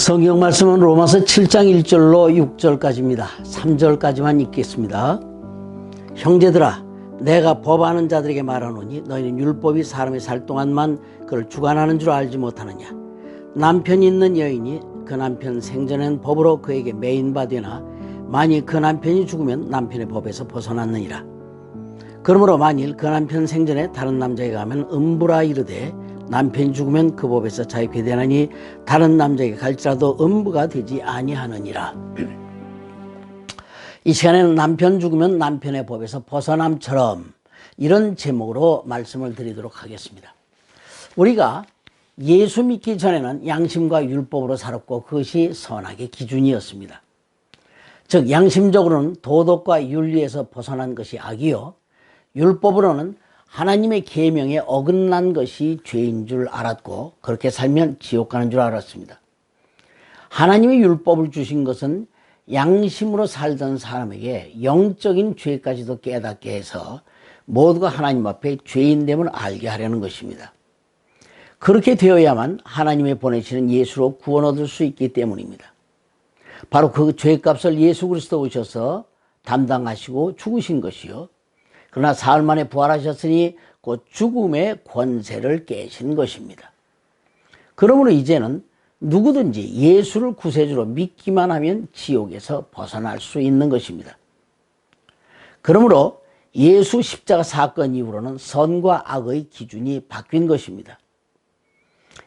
성경 말씀은 로마서 7장 1절로 6절까지입니다. 3절까지만 읽겠습니다. 형제들아, 내가 법하는 자들에게 말하노니 너희는 율법이 사람이 살 동안만 그를 주관하는 줄 알지 못하느냐. 남편이 있는 여인이 그 남편 생전엔 법으로 그에게 매인 바 되나 만일 그 남편이 죽으면 남편의 법에서 벗어났느니라. 그러므로 만일 그 남편 생전에 다른 남자에게 가면 음부라 이르되 남편이 죽으면 그 법에서 자유케 되나니 다른 남자에게 갈지라도 음부가 되지 아니하느니라. 이 시간에는 남편 죽으면 남편의 법에서 벗어남처럼 이런 제목으로 말씀을 드리도록 하겠습니다. 우리가 예수 믿기 전에는 양심과 율법으로 살았고 그것이 선악의 기준이었습니다. 즉 양심적으로는 도덕과 윤리에서 벗어난 것이 악이요, 율법으로는 하나님의 계명에 어긋난 것이 죄인 줄 알았고 그렇게 살면 지옥 가는 줄 알았습니다. 하나님의 율법을 주신 것은 양심으로 살던 사람에게 영적인 죄까지도 깨닫게 해서 모두가 하나님 앞에 죄인됨을 알게 하려는 것입니다. 그렇게 되어야만 하나님의 보내시는 예수로 구원 얻을 수 있기 때문입니다. 바로 그 죄값을 예수 그리스도 오셔서 담당하시고 죽으신 것이요, 그러나 사흘 만에 부활하셨으니 곧 죽음의 권세를 깨신 것입니다. 그러므로 이제는 누구든지 예수를 구세주로 믿기만 하면 지옥에서 벗어날 수 있는 것입니다. 그러므로 예수 십자가 사건 이후로는 선과 악의 기준이 바뀐 것입니다.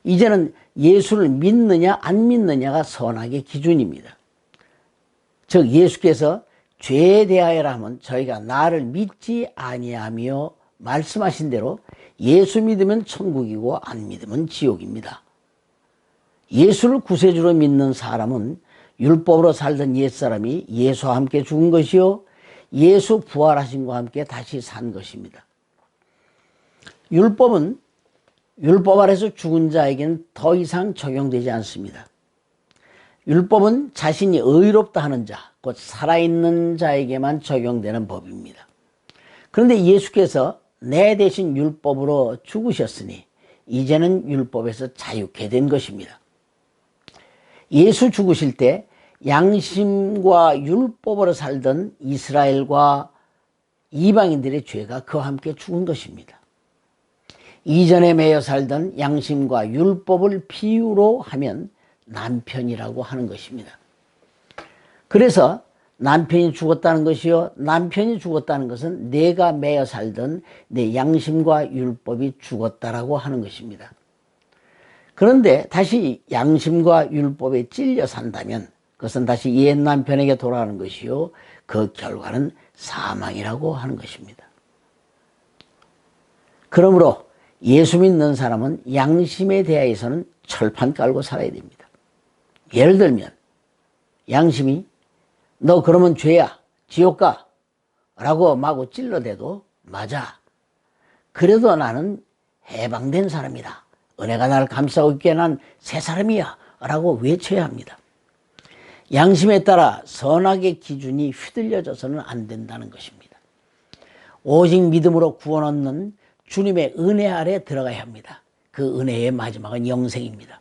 이제는 예수를 믿느냐 안 믿느냐가 선악의 기준입니다. 즉 예수께서 죄에 대하여라 하면 저희가 나를 믿지 아니하며 말씀하신 대로 예수 믿으면 천국이고 안 믿으면 지옥입니다. 예수를 구세주로 믿는 사람은 율법으로 살던 옛사람이 예수와 함께 죽은 것이요, 예수 부활하심과 함께 다시 산 것입니다. 율법은 율법 아래서 죽은 자에게는 더 이상 적용되지 않습니다. 율법은 자신이 의롭다 하는 자, 곧 살아있는 자에게만 적용되는 법입니다. 그런데 예수께서 내 대신 율법으로 죽으셨으니 이제는 율법에서 자유케 된 것입니다. 예수 죽으실 때 양심과 율법으로 살던 이스라엘과 이방인들의 죄가 그와 함께 죽은 것입니다. 이전에 매여 살던 양심과 율법을 비유로 하면 남편이라고 하는 것입니다. 그래서 남편이 죽었다는 것이요, 남편이 죽었다는 것은 내가 매여 살던 내 양심과 율법이 죽었다라고 하는 것입니다. 그런데 다시 양심과 율법에 찔려 산다면 그것은 다시 옛 남편에게 돌아가는 것이요, 그 결과는 사망이라고 하는 것입니다. 그러므로 예수 믿는 사람은 양심에 대해서는 철판 깔고 살아야 됩니다. 예를 들면 양심이 너 그러면 죄야, 지옥 가 라고 마구 찔러대도 맞아, 그래도 나는 해방된 사람이다, 은혜가 나를 감싸고 있기에 난 새 사람이야 라고 외쳐야 합니다. 양심에 따라 선악의 기준이 휘둘려져서는 안 된다는 것입니다. 오직 믿음으로 구원 얻는 주님의 은혜 아래 들어가야 합니다. 그 은혜의 마지막은 영생입니다.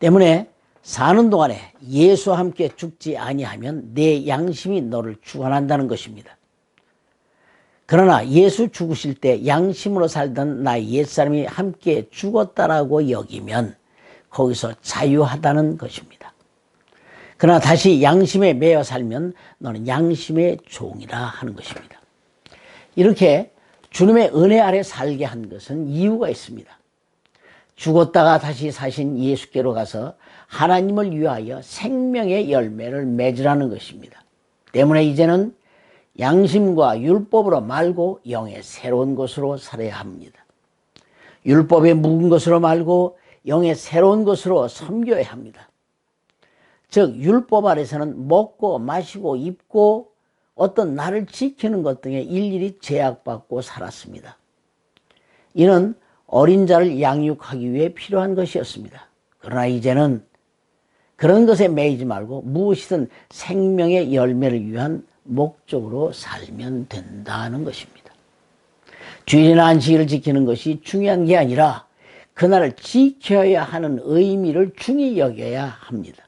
때문에 사는 동안에 예수와 함께 죽지 아니하면 내 양심이 너를 주관한다는 것입니다. 그러나 예수 죽으실 때 양심으로 살던 나의 옛사람이 함께 죽었다라고 여기면 거기서 자유하다는 것입니다. 그러나 다시 양심에 매여 살면 너는 양심의 종이라 하는 것입니다. 이렇게 주님의 은혜 아래 살게 한 것은 이유가 있습니다. 죽었다가 다시 사신 예수께로 가서 하나님을 위하여 생명의 열매를 맺으라는 것입니다. 때문에 이제는 양심과 율법으로 말고 영의 새로운 것으로 살아야 합니다. 율법의 묵은 것으로 말고 영의 새로운 것으로 섬겨야 합니다. 즉 율법 아래서는 먹고 마시고 입고 어떤 나를 지키는 것 등에 일일이 제약받고 살았습니다. 이는 어린 자를 양육하기 위해 필요한 것이었습니다. 그러나 이제는 그런 것에 매이지 말고 무엇이든 생명의 열매를 위한 목적으로 살면 된다는 것입니다. 주일이나 안식일을 지키는 것이 중요한 게 아니라 그날을 지켜야 하는 의미를 중히 여겨야 합니다.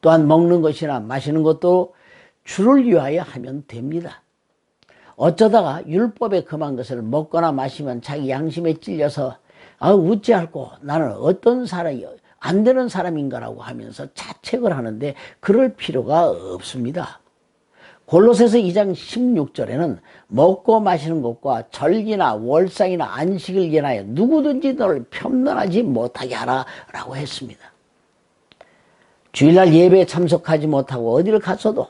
또한 먹는 것이나 마시는 것도 주를 위하여 하면 됩니다. 어쩌다가 율법에 금한 것을 먹거나 마시면 자기 양심에 찔려서 어찌할꼬 나는 어떤 사람이 안 되는 사람인가라고 하면서 자책을 하는데 그럴 필요가 없습니다. 골로새서 2장 16절에는 먹고 마시는 것과 절기나 월상이나 안식을 예하여 누구든지 너를 편론하지 못하게 하라 라고 했습니다. 주일날 예배에 참석하지 못하고 어디를 갔어도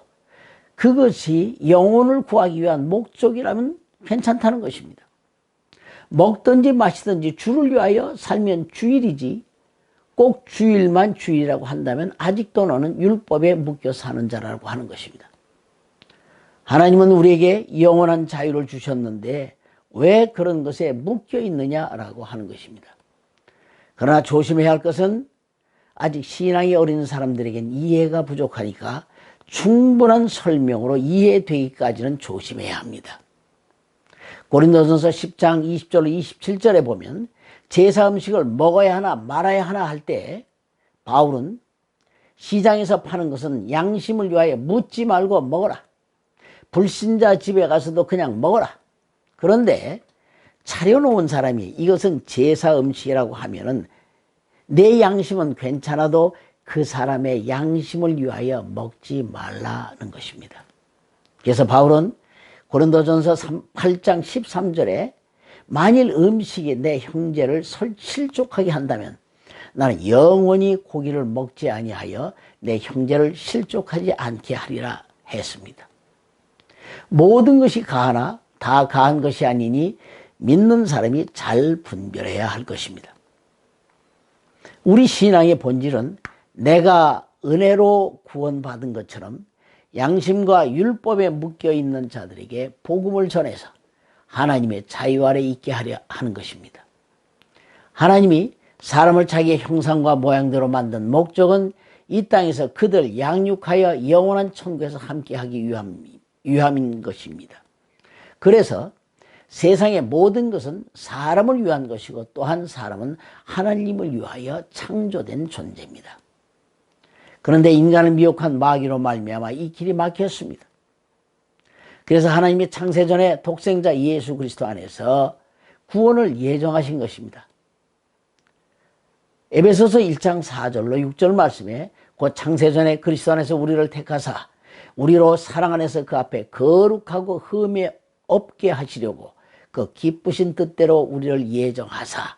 그것이 영혼을 구하기 위한 목적이라면 괜찮다는 것입니다. 먹든지 마시든지 주를 위하여 살면 주일이지 꼭 주일만 주일이라고 한다면 아직도 너는 율법에 묶여 사는 자라고 하는 것입니다. 하나님은 우리에게 영원한 자유를 주셨는데 왜 그런 것에 묶여 있느냐라고 하는 것입니다. 그러나 조심해야 할 것은 아직 신앙이 어린 사람들에겐 이해가 부족하니까 충분한 설명으로 이해되기까지는 조심해야 합니다. 고린도전서 10장 20절로 27절에 보면 제사 음식을 먹어야 하나 말아야 하나 할 때 바울은 시장에서 파는 것은 양심을 위하여 묻지 말고 먹어라. 불신자 집에 가서도 그냥 먹어라. 그런데 차려놓은 사람이 이것은 제사 음식이라고 하면은 내 양심은 괜찮아도 그 사람의 양심을 위하여 먹지 말라는 것입니다. 그래서 바울은 고린도전서 8장 13절에 만일 음식이 내 형제를 실족하게 한다면 나는 영원히 고기를 먹지 아니하여 내 형제를 실족하지 않게 하리라 했습니다. 모든 것이 가하나 다 가한 것이 아니니 믿는 사람이 잘 분별해야 할 것입니다. 우리 신앙의 본질은 내가 은혜로 구원받은 것처럼 양심과 율법에 묶여있는 자들에게 복음을 전해서 하나님의 자유 아래 있게 하려 하는 것입니다. 하나님이 사람을 자기의 형상과 모양대로 만든 목적은 이 땅에서 그들 양육하여 영원한 천국에서 함께하기 위함인 것입니다. 그래서 세상의 모든 것은 사람을 위한 것이고 또한 사람은 하나님을 위하여 창조된 존재입니다. 그런데 인간을 미혹한 마귀로 말미암아 이 길이 막혔습니다. 그래서 하나님이 창세전에 독생자 예수 그리스도 안에서 구원을 예정하신 것입니다. 에베소서 1장 4절로 6절 말씀에 곧 창세전에 그리스도 안에서 우리를 택하사 우리로 사랑 안에서 그 앞에 거룩하고 흠이 없게 하시려고 그 기쁘신 뜻대로 우리를 예정하사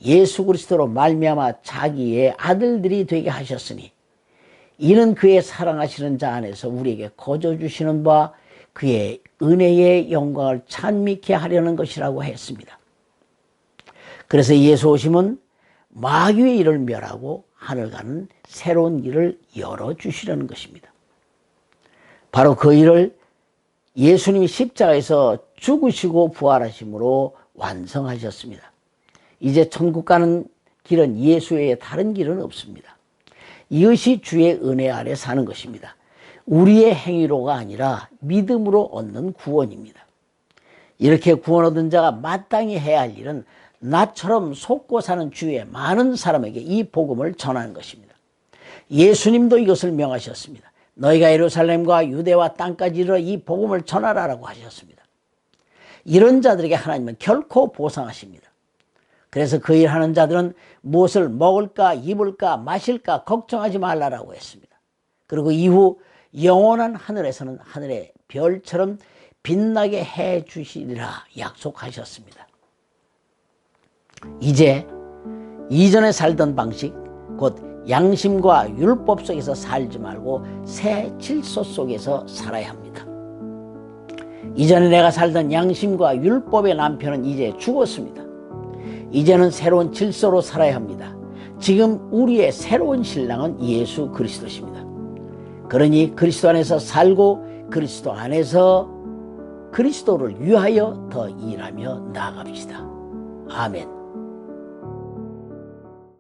예수 그리스도로 말미암아 자기의 아들들이 되게 하셨으니 이는 그의 사랑하시는 자 안에서 우리에게 거저 주시는 바 그의 은혜의 영광을 찬미케 하려는 것이라고 했습니다. 그래서 예수 오심은 마귀의 일을 멸하고 하늘 가는 새로운 길을 열어주시려는 것입니다. 바로 그 일을 예수님이 십자가에서 죽으시고 부활하심으로 완성하셨습니다. 이제 천국 가는 길은 예수 외에 다른 길은 없습니다. 이것이 주의 은혜 아래 사는 것입니다. 우리의 행위로가 아니라 믿음으로 얻는 구원입니다. 이렇게 구원 얻은 자가 마땅히 해야 할 일은 나처럼 속고 사는 주위의 많은 사람에게 이 복음을 전하는 것입니다. 예수님도 이것을 명하셨습니다. 너희가 예루살렘과 유대와 땅까지 이르러 이 복음을 전하라라고 하셨습니다. 이런 자들에게 하나님은 결코 보상하십니다. 그래서 그 일하는 자들은 무엇을 먹을까 입을까 마실까 걱정하지 말라라고 했습니다. 그리고 이후 영원한 하늘에서는 하늘의 별처럼 빛나게 해 주시리라 약속하셨습니다. 이제 이전에 살던 방식 곧 양심과 율법 속에서 살지 말고 새 질서 속에서 살아야 합니다. 이전에 내가 살던 양심과 율법의 남편은 이제 죽었습니다. 이제는 새로운 질서로 살아야 합니다. 지금 우리의 새로운 신랑은 예수 그리스도십니다. 그러니 그리스도 안에서 살고 그리스도 안에서 그리스도를 위하여 더 일하며 나아갑시다. 아멘.